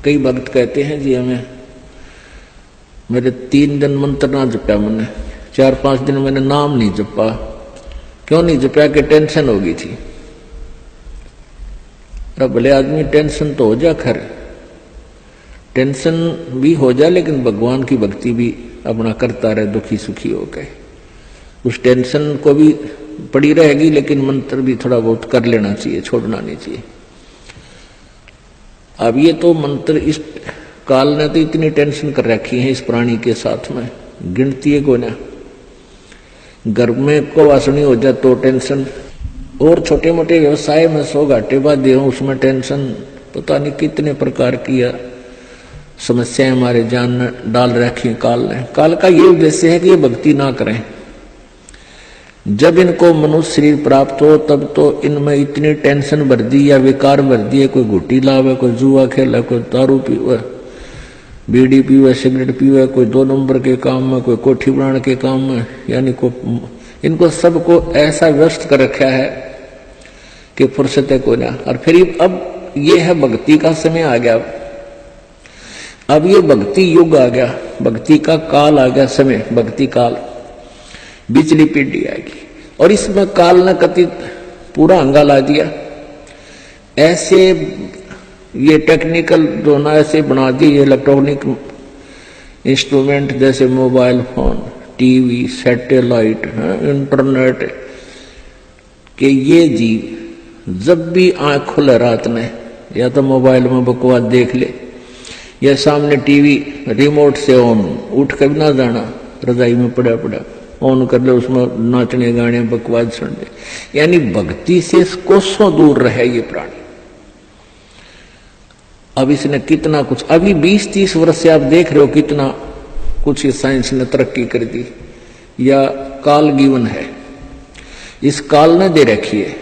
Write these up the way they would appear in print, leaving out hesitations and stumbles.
कई भक्त कहते हैं जी हमें मेरे 3 दिन मंत्र ना जपा, मैंने 4-5 दिन मैंने नाम नहीं जपा। क्यों नहीं जपा? कि टेंशन हो गई थी। अब भले आदमी टेंशन तो हो जा, खैर टेंशन भी हो जाए, लेकिन भगवान की भक्ति भी अपना करता रहे दुखी सुखी होकर। उस टेंशन को भी पड़ी रहेगी, लेकिन मंत्र भी थोड़ा बहुत कर लेना चाहिए, छोड़ना नहीं चाहिए। अब ये तो मंत्र इस काल ने तो इतनी टेंशन कर रखी है इस प्राणी के साथ में, गिनती है को ना। घर में को वासनी हो जाए तो टेंशन, और छोटे मोटे व्यवसाय में 100 घाटे बाद उसमें टेंशन, पता नहीं कितने प्रकार की समस्याएं हमारे जान में डाल रखी है काल ने। काल का ये उद्देश्य है कि ये भक्ति ना करें। जब इनको मनुष्य शरीर प्राप्त हो तब तो इनमें इतनी टेंशन भर दी या विकार भर दिए, कोई घुट्टी लावे, कोई जुआ खेले, कोई दारू पीवे, बीड़ी पीवे, सिगरेट पीवे, कोई 2 नंबर के काम में, कोई कोठी बनाने के काम में, यानी को इनको सबको ऐसा व्यस्त कर रखा है कि फुर्सत को ना। और फिर अब ये है भक्ति का समय आ गया, अब ये भक्ति युग आ गया, भक्ति का काल आ गया, समय भक्ति काल, बिजली पीढ़ी आएगी। और इसमें काल ने कति पूरा अंगा ला दिया। ऐसे ये टेक्निकल जो ना ऐसे बना दिए इलेक्ट्रॉनिक इंस्ट्रूमेंट, जैसे mobile phone, TV, satellite, internet, कि ये जीव जब भी आंख खुले रात में या तो मोबाइल में बकवास देख ले, या सामने टीवी रिमोट से ऑन, उठ कर भी ना जाना, रजाई में पड़ा पड़ा ऑन कर ले, उसमें नाचने गाने बकवास सुन ले। यानी भक्ति से कोसों दूर रहे ये प्राणी। अब इसने कितना कुछ, अभी 20-30 वर्ष से आप देख रहे हो कितना कुछ इस साइंस ने तरक्की कर दी, या काल गिवन है, इस काल ने दे रखी है।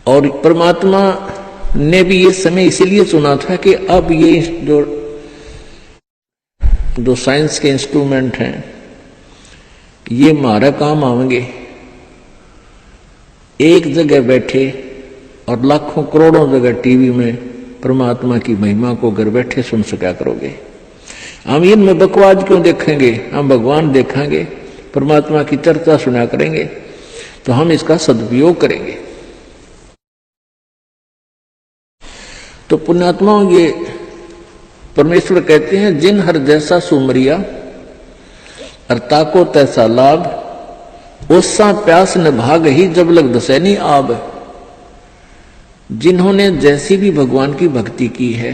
और परमात्मा ने भी ये समय इसलिए चुना था कि अब ये जो साइंस के इंस्ट्रूमेंट हैं ये हमारा काम आएंगे। एक जगह बैठे और लाखों करोड़ों जगह टीवी में परमात्मा की महिमा को घर बैठे सुन सका करोगे। हम इनमें बकवास क्यों देखेंगे? हम भगवान देखेंगे, परमात्मा की चर्चा सुना करेंगे, तो हम इसका सदुपयोग करेंगे। तो पुण्यात्माओं, ये परमेश्वर कहते हैं जिन हर जैसा सुमरिया अर्ता को तैसा लाभ, ओसा प्यास न भाग ही जब लग दसैनी आब। जिन्होंने जैसी भी भगवान की भक्ति की है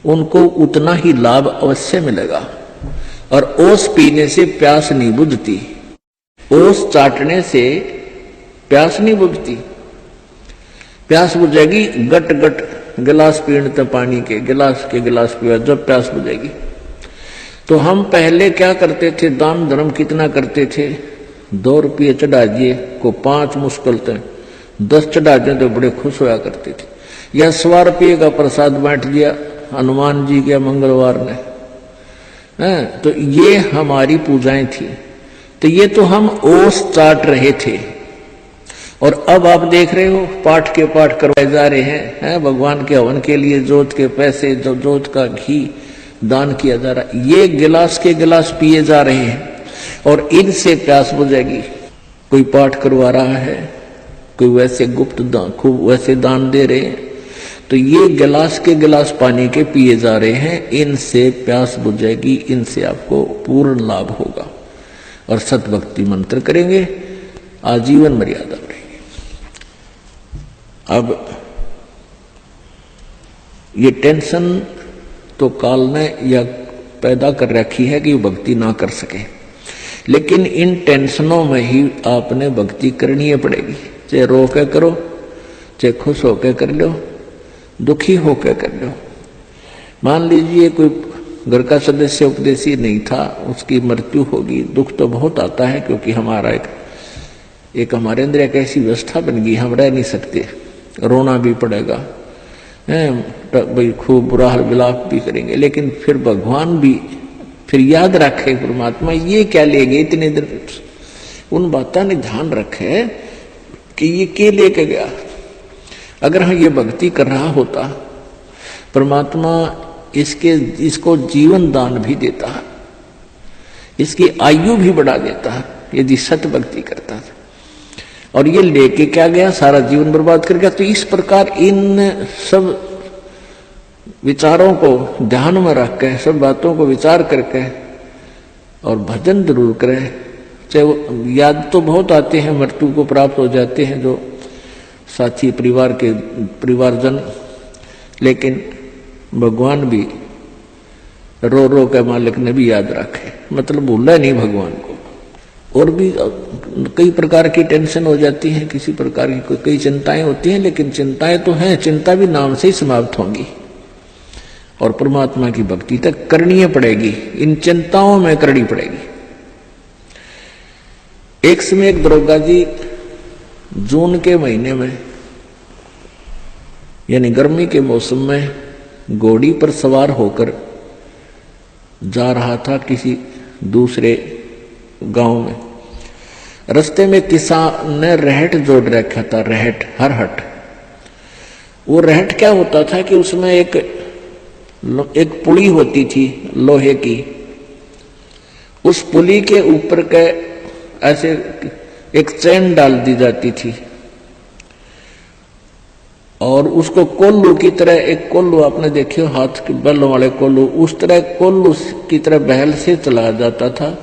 उनको उतना ही लाभ अवश्य मिलेगा। और ओस पीने से प्यास नहीं बुझती, ओस चाटने से प्यास नहीं बुझती। प्यास बुझेगी गट गट गिलास पीने पानी के गिलास पिया जब प्यास बुझेगी। तो हम पहले क्या करते थे, दान धर्म कितना करते थे, 2 रुपये चढ़ा दिए को 5 मुश्किल थे, 10 चढ़ा दिए तो बड़े खुश होया करते थे। या 100 रुपये का प्रसाद बांट दिया हनुमान जी के मंगलवार ने, तो ये हमारी पूजाएं थी। तो ये तो हम ओस चाट रहे थे। और अब आप देख रहे हो पाठ के पाठ करवाए जा रहे हैं, भगवान के हवन के लिए जोत के पैसे, जो जोत का घी दान किया जा रहा है, ये गिलास के गिलास पिए जा रहे हैं और इनसे प्यास बुझेगी। कोई पाठ करवा रहा है, कोई वैसे गुप्त दान, खूब वैसे दान दे रहे हैं, तो ये गिलास के गिलास पानी के पिए जा रहे हैं, इनसे प्यास बुझेगी, इनसे आपको पूर्ण लाभ होगा। और सतभक्ति मंत्र करेंगे, आजीवन मर्यादा बढ़ेगी। अब ये टेंशन तो काल ने या पैदा कर रखी है कि भक्ति ना कर सके, लेकिन इन टेंशनों में ही आपने भक्ति करनी पड़ेगी। चाहे रो के करो, चाहे खुश होकर कर लो, दुखी होकर कर लो। मान लीजिए कोई घर का सदस्य उपदेशी नहीं था, उसकी मृत्यु होगी, दुख तो बहुत आता है, क्योंकि हमारा एक हमारे अंदर एक ऐसी व्यवस्था बन गई, हम रह नहीं सकते, रोना भी पड़ेगा, भाई खूब बुरा हाल विलाप भी करेंगे। लेकिन फिर भगवान भी फिर याद रखे, परमात्मा ये क्या ले गए इतने दिन, उन बातों ने ध्यान रखे कि ये क्या लेके गया। अगर हम ये भक्ति कर रहा होता परमात्मा इसको जीवन दान भी देता है, इसकी आयु भी बढ़ा देता है यदि सत भक्ति करता है। और ये लेके क्या गया, सारा जीवन बर्बाद कर गया। तो इस प्रकार इन सब विचारों को ध्यान में रख के, सब बातों को विचार करके और भजन जरूर करें। चाहे याद तो बहुत आते हैं, मृत्यु को प्राप्त हो जाते हैं जो साथी परिवारजन, लेकिन भगवान भी रो रो के मालिक ने भी याद रखे, मतलब भूला नहीं भगवान को। और भी कई प्रकार की टेंशन हो जाती है, किसी प्रकार की कई चिंताएं होती हैं, लेकिन चिंताएं तो हैं, चिंता भी नाम से ही समाप्त होंगी और परमात्मा की भक्ति तक करनी पड़ेगी, इन चिंताओं में करनी पड़ेगी। एक समय एक दरोगा जी जून के महीने में यानी गर्मी के मौसम में घोड़ी पर सवार होकर जा रहा था किसी दूसरे गांव में। रास्ते में किसान ने रहट जोड़ रखा था, रहट, हरहट। वो रहट क्या होता था कि उसमें एक पुली होती थी लोहे की, उस पुली के ऊपर के ऐसे एक चैन डाल दी जाती थी और उसको कोल्लू की तरह, एक कोल्लू आपने देखे हाथ के बैलों वाले कोल्लू, उस तरह कोल्लू की तरह बहल से चलाया जाता था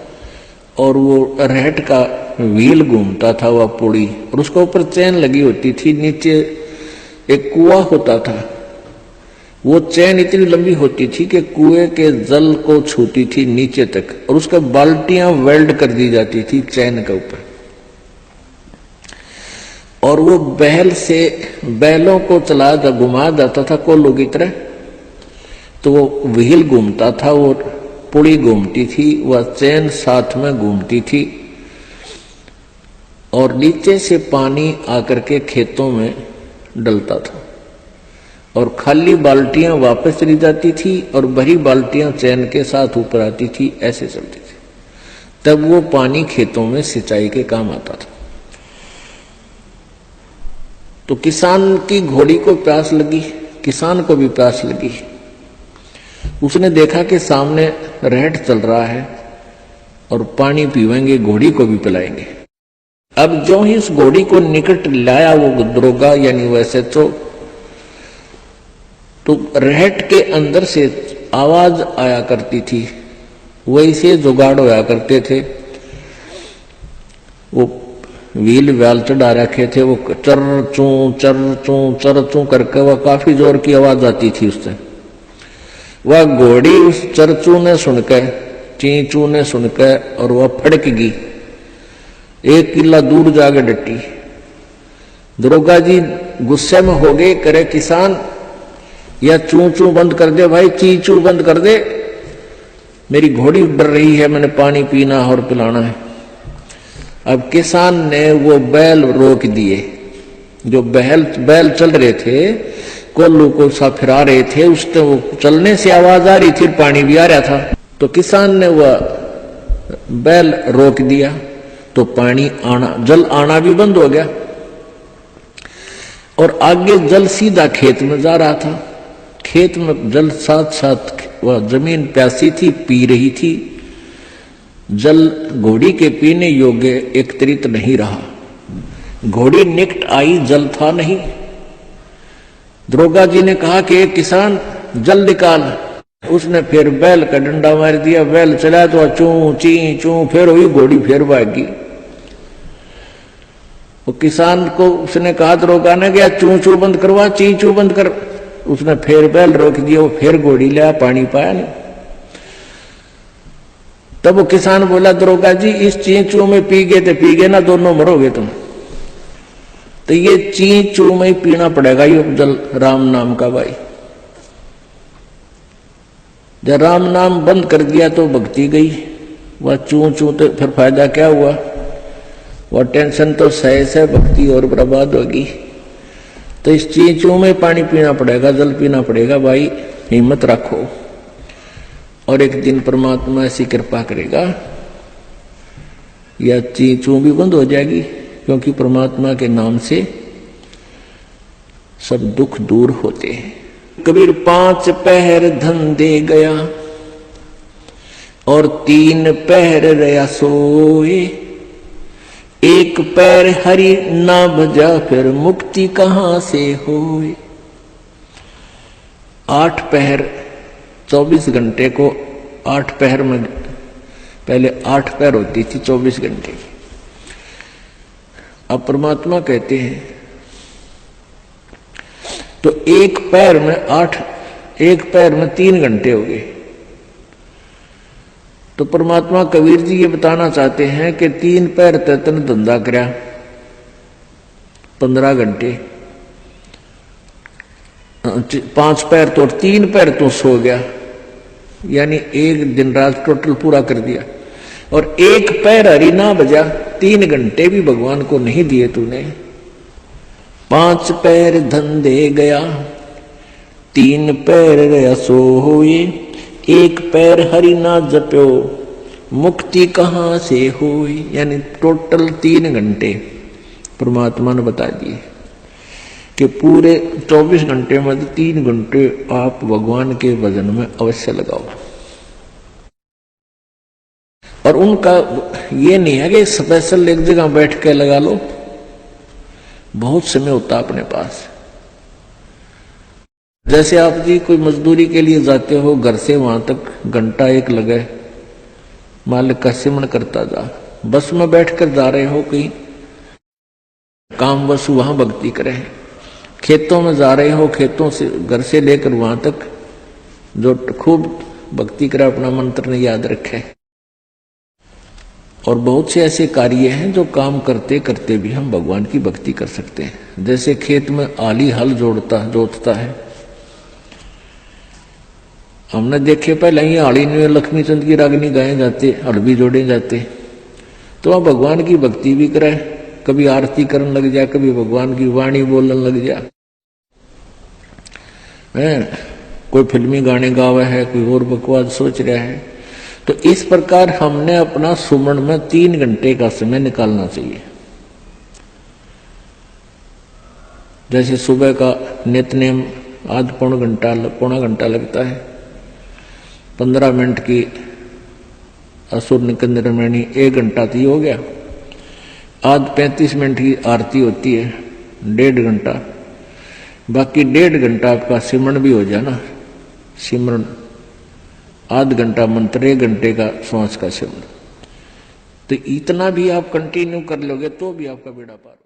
और वो रहट का व्हील घूमता था वह पुड़ी, और उसके ऊपर चैन लगी होती थी। नीचे एक कुआं होता था, वो चैन इतनी लंबी होती थी कि कुएं के जल को छूती थी नीचे तक, और उसका बाल्टियां वेल्ड कर दी जाती थी चैन के ऊपर। और वो बैल से बैलों को घुमा जाता था कोल्लू की तरह, तो वो व्हील घूमता था, वो पुड़ी घूमती थी, वह चैन साथ में घूमती थी और नीचे से पानी आकर के खेतों में डलता था और खाली बाल्टियां वापस चली जाती थी और भरी बाल्टियां चैन के साथ ऊपर आती थी, ऐसे चलती थी। तब वो पानी खेतों में सिंचाई के काम आता था। तो किसान की घोड़ी को प्यास लगी, किसान को भी प्यास लगी। उसने देखा कि सामने रहट चल रहा है और पानी पीवेंगे, घोड़ी को भी पिलाएंगे। अब जो ही इस घोड़ी को निकट लाया वो दरोगा यानी वैसे तो रहट के अंदर से आवाज आया करती थी, वैसे जुगाड़ होया करते थे। वो व्हील व्याल चढ़ा रखे थे, वो चर चू करके वह काफी जोर की आवाज आती थी उससे। वह घोड़ी उस चरचू ने सुनकर, चींचू ने सुनकर और वह फड़क गई, एक किला दूर जाके डटी। दरोगा जी गुस्से में हो गए, करे किसान या चू चू बंद कर दे भाई, ची चू बंद कर दे, मेरी घोड़ी डर रही है, मैंने पानी पीना और पिलाना है। अब किसान ने वो बैल रोक दिए, जो बैल चल रहे थे, कोल्लू को सा फिरा रहे थे, उससे वो चलने से आवाज आ रही थी, पानी भी आ रहा था। तो किसान ने वह बैल रोक दिया तो पानी आना, जल आना भी बंद हो गया और आगे जल सीधा खेत में जा रहा था। खेत में जल साथ साथ वह जमीन प्यासी थी, पी रही थी। जल घोड़ी के पीने योग्य एकत्रित नहीं रहा। घोड़ी निकट आई, जल था नहीं। दरोगा जी ने कहा कि एक किसान जल निकाल। उसने फिर बैल का डंडा मार दिया, बैल चला तो चू ची चू, फिर हुई घोड़ी, फिर भागी। वो किसान को उसने कहा, दरोगा ने गया चू चू बंद करवा, ची चू बंद कर। उसने फिर बैल रोक दिया, वो फिर घोड़ी लिया, पानी पाया नहीं। तब वो किसान बोला, दरोगा जी इस ची चू में पी गए तो पी गए ना, दोनों मरोगे तुम। तो ये ची चू में ही पीना पड़ेगा ये जल, राम नाम का भाई। जब राम नाम बंद कर दिया तो भक्ति गई, वह चू चू तो फिर फायदा क्या हुआ, वह टेंशन तो सह से भक्ति और बर्बाद होगी। तो इस ची चू में पानी पीना पड़ेगा, जल पीना पड़ेगा भाई, हिम्मत रखो और एक दिन परमात्मा ऐसी कृपा करेगा या ची चू भी बंद हो जाएगी, क्योंकि परमात्मा के नाम से सब दुख दूर होते हैं। कबीर 5 पहर धन दे गया और 3 पहर रया सोए, एक पैर हरि ना भजा फिर मुक्ति कहां से होए। 8 पहर 24 घंटे को 8 पहर में, पहले 8 पहर होती थी 24 घंटे की। अब परमात्मा कहते हैं तो एक पैर में 8, एक पैर में 3 घंटे हो गए। तो परमात्मा कबीर जी ये बताना चाहते हैं कि 3 पैर तन धंधा करया 15 घंटे, 5 पैर तो 3 पैर तो सो गया, यानी एक दिन रात टोटल पूरा कर दिया। और एक पैर हरि ना बजा, 3 घंटे भी भगवान को नहीं दिए तूने। 5 पैर धन दे गया, 3 पैर रया सोए, एक पैर हरि ना जप्यो, मुक्ति कहां से हुई। यानी टोटल 3 घंटे परमात्मा ने बता दिए कि पूरे 24 घंटे में 3 घंटे आप भगवान के भजन में अवश्य लगाओ। और उनका ये नहीं है कि स्पेशल एक जगह बैठ के लगा लो, बहुत समय होता अपने पास। जैसे आप जी कोई मजदूरी के लिए जाते हो, घर से वहां तक घंटा एक लगे, मालिक का सिमरण करता जा। बस में बैठकर जा रहे हो कहीं काम, बस वहां भक्ति करें। खेतों में जा रहे हो, खेतों से घर से लेकर वहां तक जो खूब भक्ति करे, अपना मंत्र ने याद रखे। और बहुत से ऐसे कार्य हैं जो काम करते करते भी हम भगवान की भक्ति कर सकते हैं। जैसे खेत में आली हल जोतता है, हमने देखे पहले ही आली में लक्ष्मी चंद की रागनी गाए जाते, हल भी जोड़े जाते। तो वह भगवान की भक्ति भी करे, कभी आरती करने लग जाए, कभी भगवान की वाणी बोलने लग जाए। कोई फिल्मी गाने गावे है, कोई और बकवास सोच रहा है। तो इस प्रकार हमने अपना सुमन में 3 घंटे का समय निकालना चाहिए। जैसे सुबह का नित्यनेम आध पौना घंटा लगता है, 15 मिनट की असुर निकंदरमणि 1 घंटा तो हो गया। आध 35 मिनट की आरती होती है, 1.5 घंटा, बाकी 1.5 घंटा आपका सिमरन भी हो जाना। सिमरन आध घंटा मंत्र, 1 घंटे का श्वास का सिमरन। तो इतना भी आप कंटिन्यू कर लोगे तो भी आपका बेड़ा पार।